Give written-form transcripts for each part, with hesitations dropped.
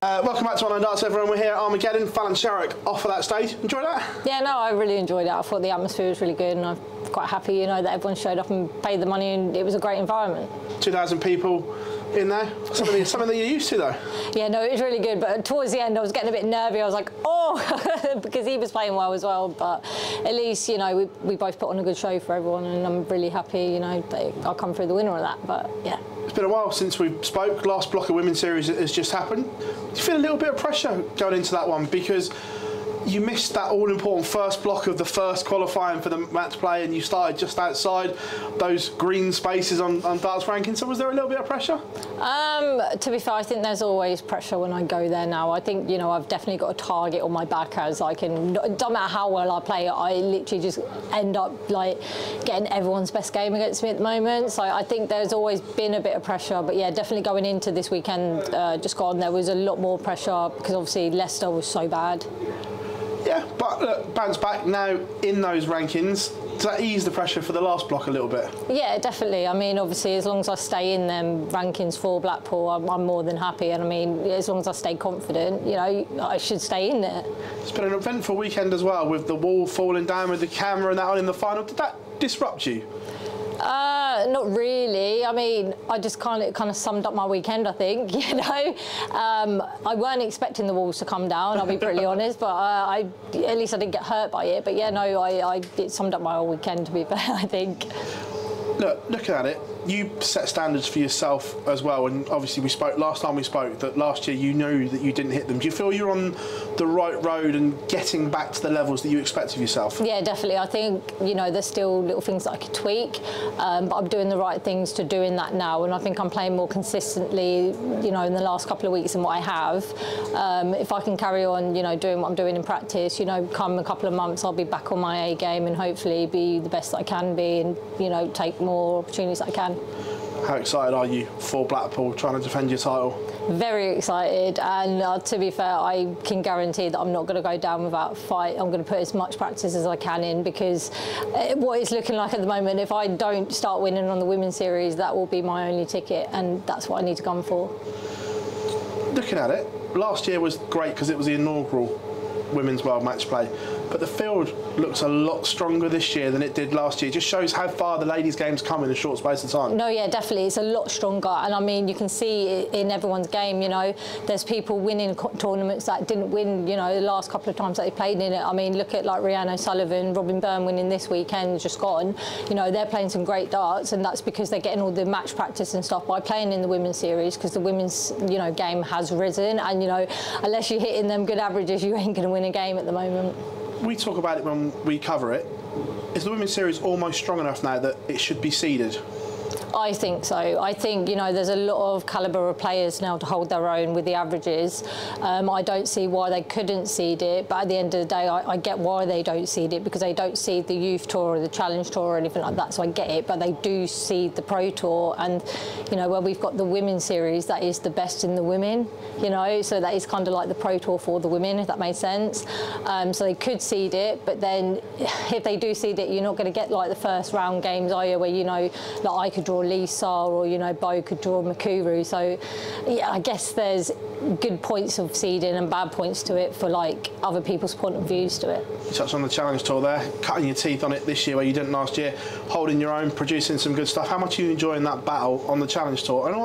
Welcome back to Online Darts, everyone. We're here at Armageddon. Fallon Sherrock off of that stage. Enjoy that? Yeah, no, I really enjoyed it. I thought the atmosphere was really good, and I'm quite happy, you know, that everyone showed up and paid the money, and it was a great environment. 2,000 people in there. Something that you're used to, though. Yeah, no, it was really good. But towards the end, I was getting a bit nervy. I was like, oh, because he was playing well as well. But at least, you know, we both put on a good show for everyone, and I'm really happy, you know, that I'll come through the winner of that. But yeah. It's been a while since we spoke. Last block of Women's Series has just happened. Do you feel a little bit of pressure going into that one because you missed that all-important first block of the first qualifying for the match play, and you started just outside those green spaces on darts ranking? So was there a little bit of pressure? To be fair, I think there's always pressure when I go there now. I think, you know, I've definitely got a target on my back as I can. It doesn't matter how well I play, I literally just end up like getting everyone's best game against me at the moment. So I think there's always been a bit of pressure. But yeah, definitely going into this weekend, just gone, there was a lot more pressure because obviously Leicester was so bad. Yeah, but look, bounce back now in those rankings. Does that ease the pressure for the last block a little bit? Yeah, definitely. I mean, obviously, as long as I stay in them rankings for Blackpool, I'm more than happy. And I mean, as long as I stay confident, you know, I should stay in there. It's been an eventful weekend as well, with the wall falling down with the camera and that on in the final. Did that disrupt you? Not really. I mean, I just kind of summed up my weekend, I think, you know. I weren't expecting the walls to come down, I'll be pretty honest, but at least I didn't get hurt by it. But yeah, no, it summed up my whole weekend, to be fair, I think. Look, looking at it, you set standards for yourself as well, and obviously we spoke last time we spoke that last year you knew that you didn't hit them. Do you feel you're on the right road and getting back to the levels that you expect of yourself? Yeah, definitely. I think, you know, there's still little things that I could tweak, but I'm doing the right things to doing that now, and I think I'm playing more consistently, you know, in the last couple of weeks than what I have. If I can carry on, you know, doing what I'm doing in practice, you know, come a couple of months I'll be back on my A game and hopefully be the best that I can be, and, you know, take more opportunities that I can. How excited are you for Blackpool trying to defend your title? Very excited, and to be fair, I can guarantee that I'm not going to go down without a fight. I'm going to put as much practice as I can in, because what it's looking like at the moment, if I don't start winning on the Women's Series, that will be my only ticket, and that's what I need to gun for. Looking at it, last year was great because it was the inaugural Women's World Match Play, but the field looks a lot stronger this year than it did last year. It just shows how far the ladies' game's come in a short space of time. No, yeah, definitely. It's a lot stronger. And I mean, you can see it in everyone's game, you know, there's people winning tournaments that didn't win, you know, the last couple of times that they played in it. I mean, look at like Rhiannon O'Sullivan, Robin Byrne winning this weekend, just gone. You know, they're playing some great darts, and that's because they're getting all the match practice and stuff by playing in the Women's Series, because the women's, you know, game has risen. And, you know, unless you're hitting them good averages, you ain't going to win a game at the moment. We talk about it when we cover it. Is the Women's Series almost strong enough now that it should be seeded? I think so. I think, you know, there's a lot of calibre of players now to hold their own with the averages. I don't see why they couldn't seed it, but at the end of the day, I get why they don't seed it, because they don't seed the Youth Tour or the Challenge Tour or anything like that, so I get it, but they do seed the Pro Tour. And, you know, where we've got the Women's Series, that is the best in the women, you know, so that is kind of like the Pro Tour for the women, if that made sense. So they could seed it, but then if they do seed it, you're not going to get like the first round games, are you, where, you know, like I could draw Lisa, or, you know, Bo could draw Makuru. So yeah, I guess there's good points of seeding and bad points to it for like other people's point of views to it. You touched on the Challenge Tour there, cutting your teeth on it this year where you didn't last year, holding your own, producing some good stuff. How much are you enjoying that battle on the Challenge Tour, and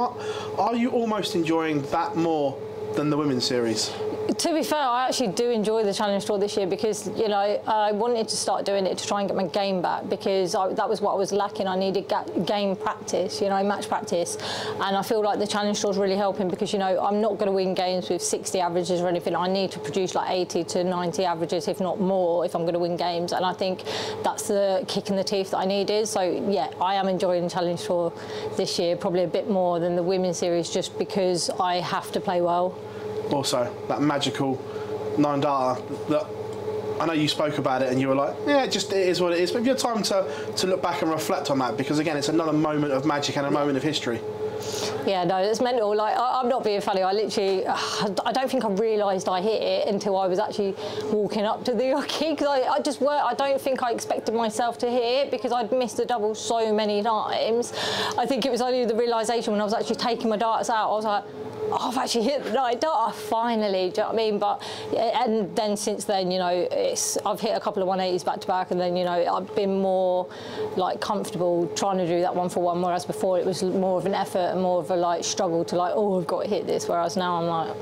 are you almost enjoying that more than the Women's Series? To be fair, I actually do enjoy the Challenge Tour this year, because, you know, I wanted to start doing it to try and get my game back, because that was what I was lacking. I needed game practice, you know, match practice, and I feel like the Challenge Tour is really helping, because, you know, I'm not going to win games with 60 averages or anything. I need to produce like 80 to 90 averages, if not more, if I'm going to win games, and I think that's the kick in the teeth that I needed. So yeah, I am enjoying the Challenge Tour this year, probably a bit more than the Women's Series, just because I have to play well. Also, that magical 9-darter that I know you spoke about it and you were like, yeah, it is what it is. But have you had time to look back and reflect on that? Because again, it's another moment of magic and a moment of history. Yeah, no, it's mental. Like, I'm not being funny. I literally, I don't think I realised I hit it until I was actually walking up to the hockey, because I don't think I expected myself to hit it, because I'd missed the double so many times. I think it was only the realisation when I was actually taking my darts out, I was like, oh, I've actually hit the night dart finally, do you know what I mean? But, and then since then, you know, I've hit a couple of 180s back to back, and then, you know, I've been more like comfortable trying to do that 1-for-1, whereas before it was more of an effort and more of a like struggle to like, oh, I've got to hit this, whereas now I'm like,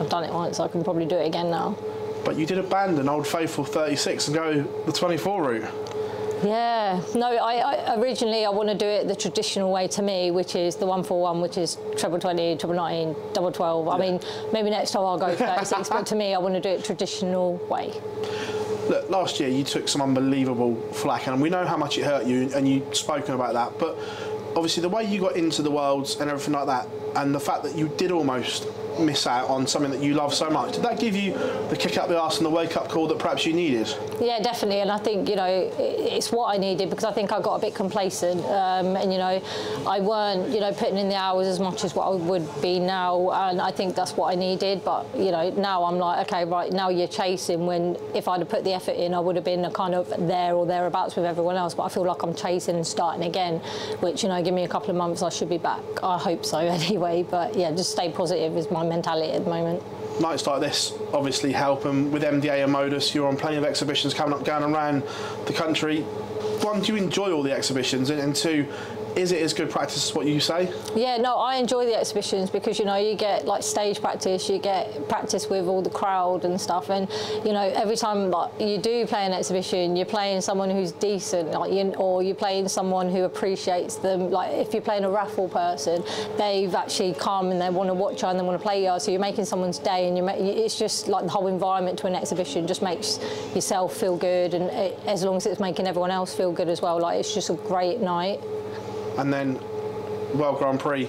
I've done it once, I can probably do it again now. But you did abandon Old Faithful 36 and go the 24 route. Yeah, no, I originally I want to do it the traditional way to me, which is the 1-for-1, which is treble 20, treble 19, double 12. I mean, maybe next time I'll go 36, but to me I want to do it traditional way. Look, last year you took some unbelievable flack, and we know how much it hurt you, and you've spoken about that, but obviously the way you got into the Worlds and everything like that, and the fact that you did almost miss out on something that you love so much, did that give you the kick up the arse and the wake-up call that perhaps you needed? Yeah, definitely, and I think, you know, it's what I needed, because I think I got a bit complacent, and, you know, I weren't, you know, putting in the hours as much as what I would be now, and I think that's what I needed. But, you know, now I'm like, okay, right, now you're chasing, when if I'd have put the effort in, I would have been kind of there or thereabouts with everyone else, but I feel like I'm chasing and starting again, which, you know, give me a couple of months, I should be back. I hope so anyway, but yeah, just stay positive is my mentality at the moment. Nights like this obviously help, and with MDA and Modus, you're on plenty of exhibitions coming up, going around the country. One, do you enjoy all the exhibitions, and two, is it as good practice as what you say? Yeah, no, I enjoy the exhibitions, because, you know, you get like stage practice, you get practice with all the crowd and stuff, and, you know, every time like you do play an exhibition, you're playing someone who's decent, like, or you're playing someone who appreciates them. Like if you're playing a raffle person, they've actually come and they want to watch you and they want to play you, so you're making someone's day, and it's just like the whole environment to an exhibition just makes yourself feel good, and as long as it's making everyone else feel good as well, like it's just a great night. And then World Grand Prix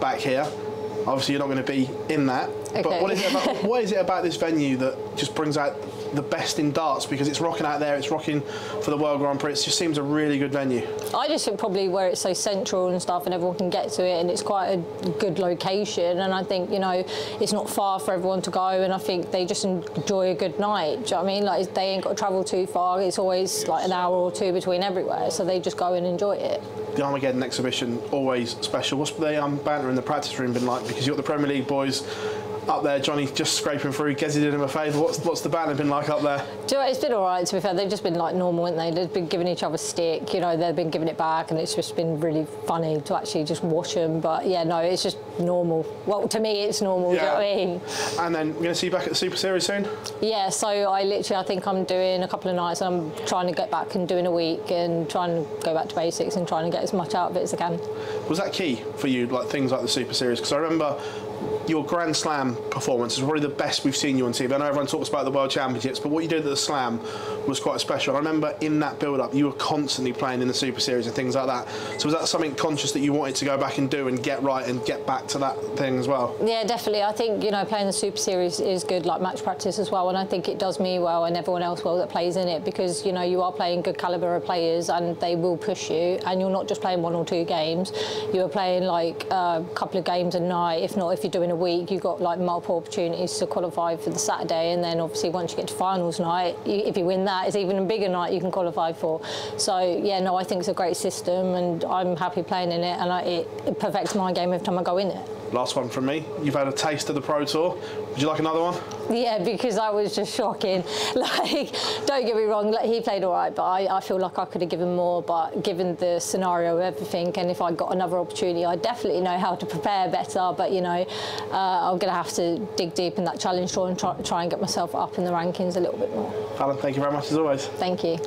back here. Obviously, you're not going to be in that. Okay. But what is it about this venue that just brings out the best in darts? Because it's rocking out there, it's rocking for the World Grand Prix. It just seems a really good venue. I just think probably where it's so central and stuff, and everyone can get to it, and it's quite a good location. And I think, you know, it's not far for everyone to go, and I think they just enjoy a good night. Do you know what I mean? Like they ain't got to travel too far. It's always like an hour or two between everywhere, so they just go and enjoy it. The Armageddon Exhibition, always special. What's the banter in the practice room been like? Because you've got the Premier League boys up there, Johnny just scraping through. Gezi did him a favour. What's the banter been like up there? Do you know, it's been all right, to be fair. They've just been like normal, haven't they? They've been giving each other stick, you know, they've been giving it back, and it's just been really funny to actually just watch them. But yeah, no, it's just normal. Well, to me, it's normal, yeah. Do you know what I mean? And then we're going to see you back at the Super Series soon? Yeah, so I think I'm doing a couple of nights, and I'm trying to get back and doing a week and trying to go back to basics and trying to get as much out of it as I can. Was that key for you, like things like the Super Series? Because I remember your Grand Slam performance is probably the best we've seen you on TV. I know everyone talks about the World Championships, but what you did at the Slam was quite special. I remember in that build-up, you were constantly playing in the Super Series and things like that. So was that something conscious that you wanted to go back and do and get right and get back to that thing as well? Yeah, definitely. I think, you know, playing the Super Series is good, like match practice as well, and I think it does me well and everyone else well that plays in it, because, you know, you are playing good calibre of players and they will push you, and you're not just playing 1 or 2 games. You're playing like a couple of games a night. If not, if you're doing a week, you've got like multiple opportunities to qualify for the Saturday, and then obviously once you get to finals night, if you win that, it's even a bigger night you can qualify for. So yeah, no, I think it's a great system, and I'm happy playing in it, and it perfects my game every time I go in it. Last one from me. You've had a taste of the Pro Tour. Would you like another one? Yeah, because that was just shocking. Like, don't get me wrong, like, he played all right, but I feel like I could have given more, but given the scenario of everything, and if I got another opportunity, I definitely know how to prepare better, but, you know, I'm going to have to dig deep in that challenge tour and try and get myself up in the rankings a little bit more. Fallon, thank you very much as always. Thank you.